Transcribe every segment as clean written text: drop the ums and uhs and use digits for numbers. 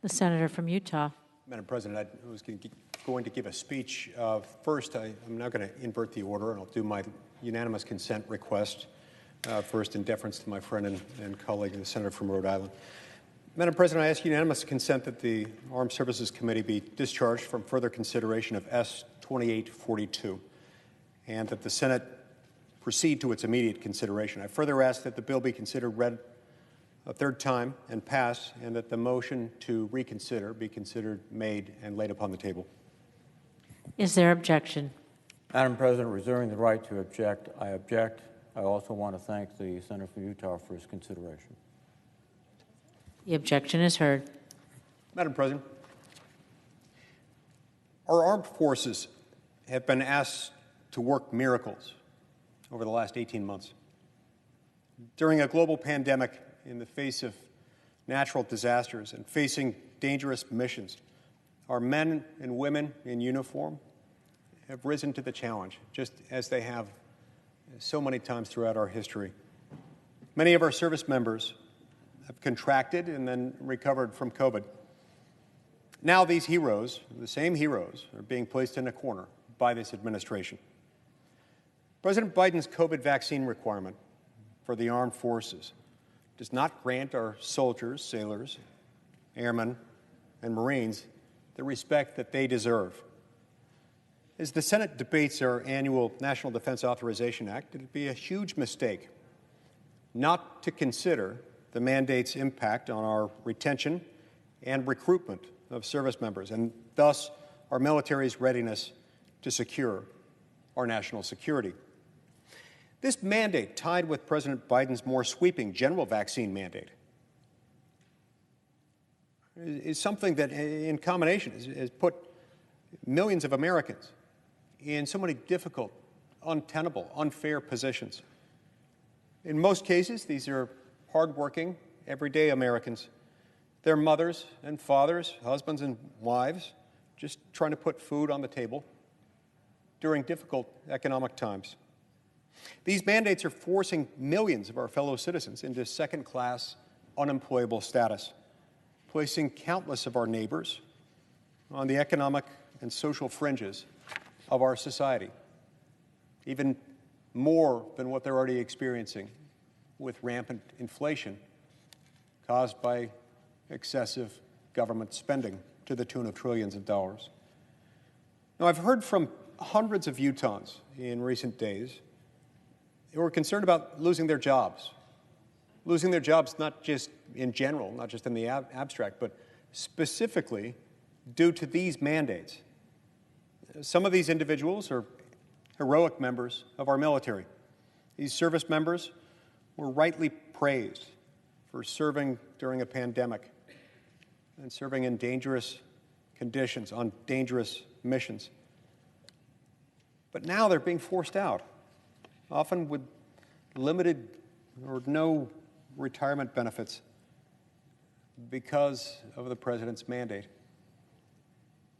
The senator from Utah. Madam President, I was going to give a speech. First, I'm now going to invert the order, and I'll do my unanimous consent request first in deference to my friend and colleague, the senator from Rhode Island. Madam President, I ask unanimous consent that the Armed Services Committee be discharged from further consideration of S-2842 and that the Senate proceed to its immediate consideration. I further ask that the bill be considered read a third time and pass, and that the motion to reconsider be considered made and laid upon the table. Is there objection? Madam President, reserving the right to object, I object. I also want to thank the senator from Utah for his consideration. The objection is heard. Madam President, our armed forces have been asked to work miracles over the last 18 months. During a global pandemic, in the face of natural disasters and facing dangerous missions, our men and women in uniform have risen to the challenge, just as they have so many times throughout our history. Many of our service members have contracted and then recovered from COVID. Now these heroes, the same heroes, are being placed in a corner by this administration. President Biden's COVID vaccine requirement for the armed forces does not grant our soldiers, sailors, airmen, and Marines the respect that they deserve. As the Senate debates our annual National Defense Authorization Act, it would be a huge mistake not to consider the mandate's impact on our retention and recruitment of service members, and thus our military's readiness to secure our national security. This mandate, tied with President Biden's more sweeping general vaccine mandate, is something that, in combination, has put millions of Americans in so many difficult, untenable, unfair positions. In most cases, these are hardworking, everyday Americans. They're mothers and fathers, husbands and wives, just trying to put food on the table during difficult economic times. These mandates are forcing millions of our fellow citizens into second-class unemployable status, placing countless of our neighbors on the economic and social fringes of our society, even more than what they're already experiencing with rampant inflation caused by excessive government spending to the tune of trillions of dollars. Now, I've heard from hundreds of Utahns in recent days who are concerned about losing their jobs not just in general, not just in the abstract, but specifically due to these mandates. Some of these individuals are heroic members of our military. These service members were rightly praised for serving during a pandemic and serving in dangerous conditions on dangerous missions. But now they're being forced out, often with limited or no retirement benefits because of the president's mandate.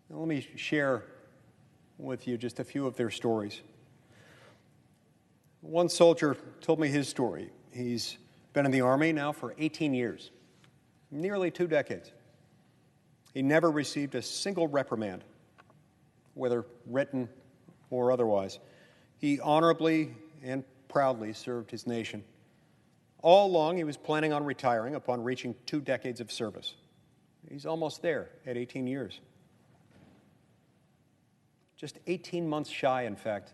Now, let me share with you just a few of their stories. One soldier told me his story. He's been in the Army now for 18 years, nearly 2 decades. He never received a single reprimand, whether written or otherwise. He honorably and proudly served his nation. All along, he was planning on retiring upon reaching 2 decades of service. He's almost there at 18 years. Just 18 months shy, in fact,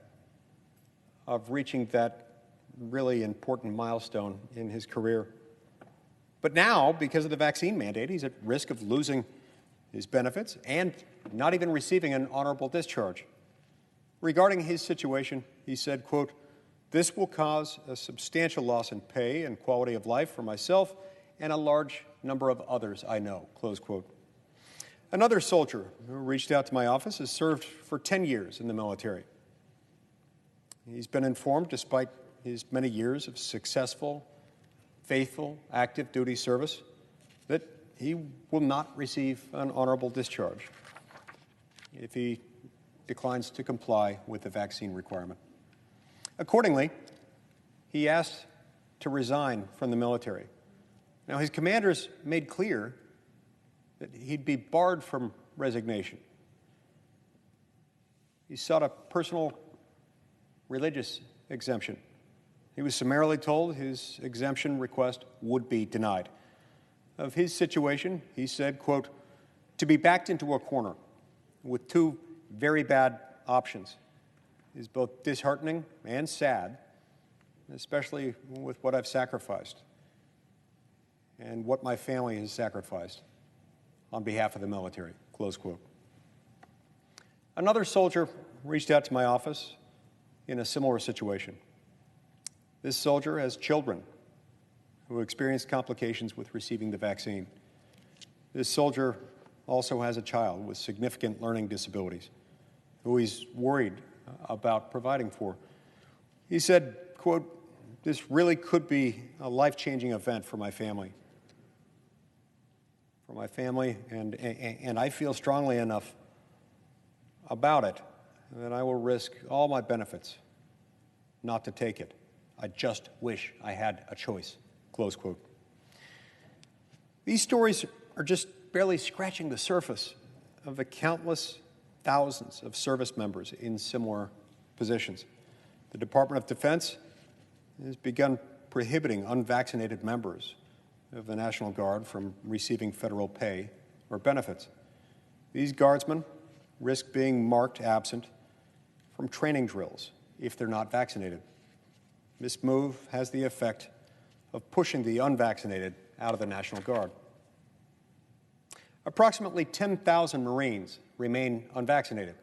of reaching that really important milestone in his career. But now, because of the vaccine mandate, he's at risk of losing his benefits and not even receiving an honorable discharge. Regarding his situation, he said, quote, "This will cause a substantial loss in pay and quality of life for myself and a large number of others I know," close quote. Another soldier who reached out to my office has served for 10 years in the military. He's been informed, despite his many years of successful, faithful, active duty service, that he will not receive an honorable discharge if he declines to comply with the vaccine requirement. Accordingly, he asked to resign from the military. Now, his commanders made clear that he'd be barred from resignation. He sought a personal religious exemption. He was summarily told his exemption request would be denied. Of his situation, he said, quote, "To be backed into a corner with two very bad options is both disheartening and sad, especially with what I've sacrificed and what my family has sacrificed on behalf of the military," close quote. Another soldier reached out to my office in a similar situation. This soldier has children who experienced complications with receiving the vaccine. This soldier also has a child with significant learning disabilities who he's worried about providing for. He said, quote, "This really could be a life-changing event for my family. And I feel strongly enough about it that I will risk all my benefits not to take it. I just wish I had a choice," close quote. These stories are just barely scratching the surface of the countless thousands of service members in similar positions. The Department of Defense has begun prohibiting unvaccinated members of the National Guard from receiving federal pay or benefits. These guardsmen risk being marked absent from training drills if they're not vaccinated. This move has the effect of pushing the unvaccinated out of the National Guard. Approximately 10,000 Marines remain unvaccinated.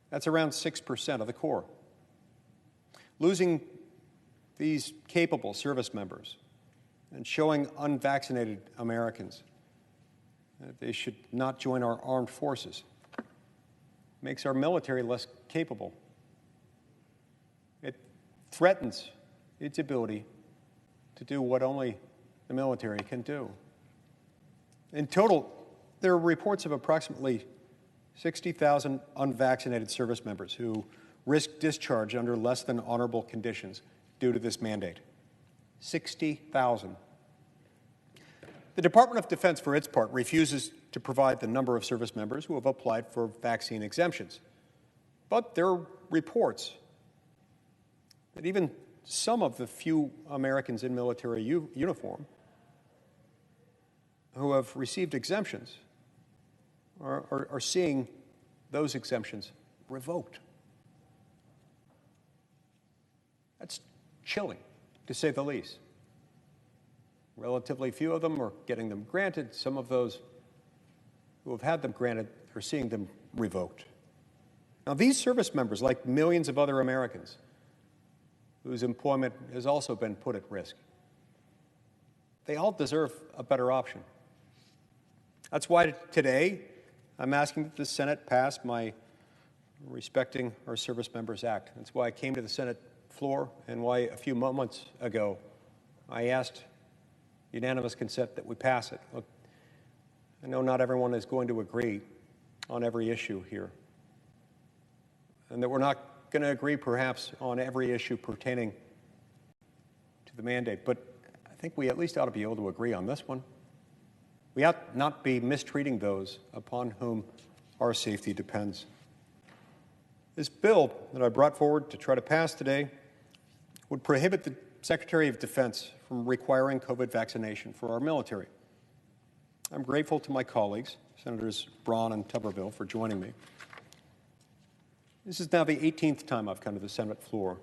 That's around 6% of the Corps. Losing these capable service members and showing unvaccinated Americans that they should not join our armed forces makes our military less capable. It threatens its ability to do what only the military can do. In total, there are reports of approximately 60,000 unvaccinated service members who risk discharge under less than honorable conditions due to this mandate. 60,000. The Department of Defense, for its part, refuses to provide the number of service members who have applied for vaccine exemptions. But there are reports that even some of the few Americans in military uniform who have received exemptions are seeing those exemptions revoked. That's chilling, to say the least. Relatively few of them are getting them granted. Some of those who have had them granted are seeing them revoked. Now, these service members, like millions of other Americans whose employment has also been put at risk, they all deserve a better option. That's why today I'm asking that the Senate pass my Respecting Our Service Members Act. That's why I came to the Senate floor and why a few moments ago I asked unanimous consent that we pass it. Look, I know not everyone is going to agree on every issue here, and that we're not going to agree perhaps on every issue pertaining to the mandate, but I think we at least ought to be able to agree on this one. We ought not be mistreating those upon whom our safety depends. This bill that I brought forward to try to pass today would prohibit the Secretary of Defense from requiring COVID vaccination for our military. I'm grateful to my colleagues, Senators Braun and Tuberville, for joining me. This is now the 18th time I've come to the Senate floor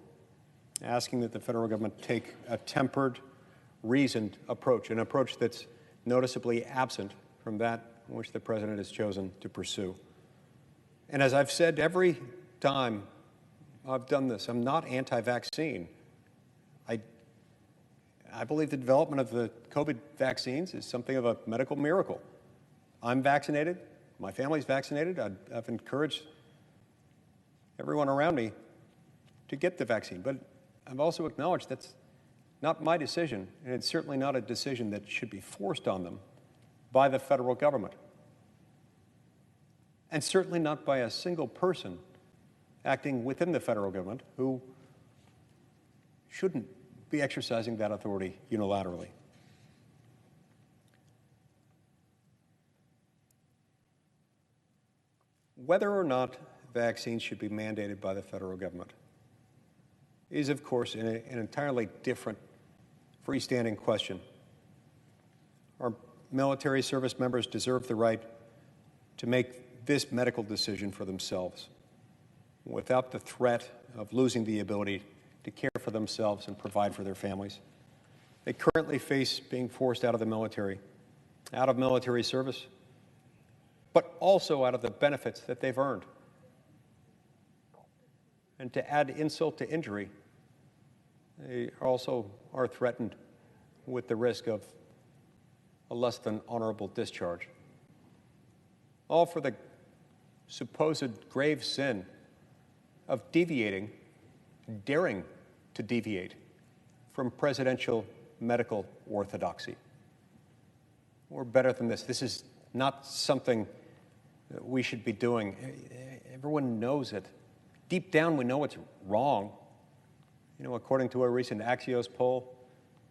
asking that the federal government take a tempered, reasoned approach, an approach that's noticeably absent from that which the President has chosen to pursue. And as I've said every time I've done this, I'm not anti-vaccine. I believe the development of the COVID vaccines is something of a medical miracle. I'm vaccinated. My family's vaccinated. I've encouraged everyone around me to get the vaccine. But I've also acknowledged that's not my decision, and it's certainly not a decision that should be forced on them by the federal government. And certainly not by a single person acting within the federal government who shouldn't be exercising that authority unilaterally. Whether or not vaccines should be mandated by the federal government is, of course, an entirely different freestanding question. Our military service members deserve the right to make this medical decision for themselves without the threat of losing the ability to care for themselves and provide for their families. They currently face being forced out of the military, out of military service, but also out of the benefits that they've earned. And to add insult to injury, they also are threatened with the risk of a less than honorable discharge. All for the supposed grave sin of daring to deviate from presidential medical orthodoxy. We're better than this. This is not something that we should be doing. Everyone knows it. Deep down, we know it's wrong. You know, according to a recent Axios poll,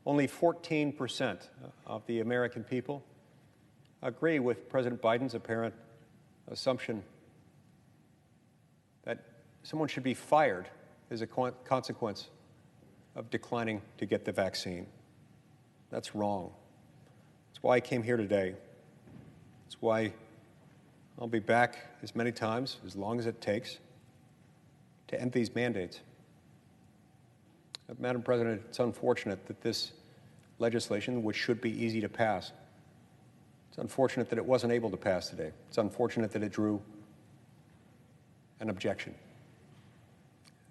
only 14% of the American people agree with President Biden's apparent assumption that someone should be fired as a consequence of declining to get the vaccine. That's wrong. That's why I came here today. That's why I'll be back as many times, as long as it takes, to end these mandates. Madam President, it's unfortunate that this legislation, which should be easy to pass, it's unfortunate that it wasn't able to pass today. It's unfortunate that it drew an objection.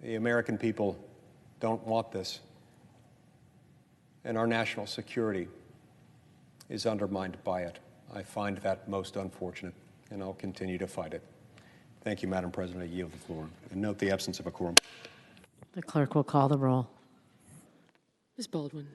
The American people don't want this, and our national security is undermined by it. I find that most unfortunate, and I'll continue to fight it. Thank you, Madam President. I yield the floor. And note the absence of a quorum. The clerk will call the roll. Ms. Baldwin.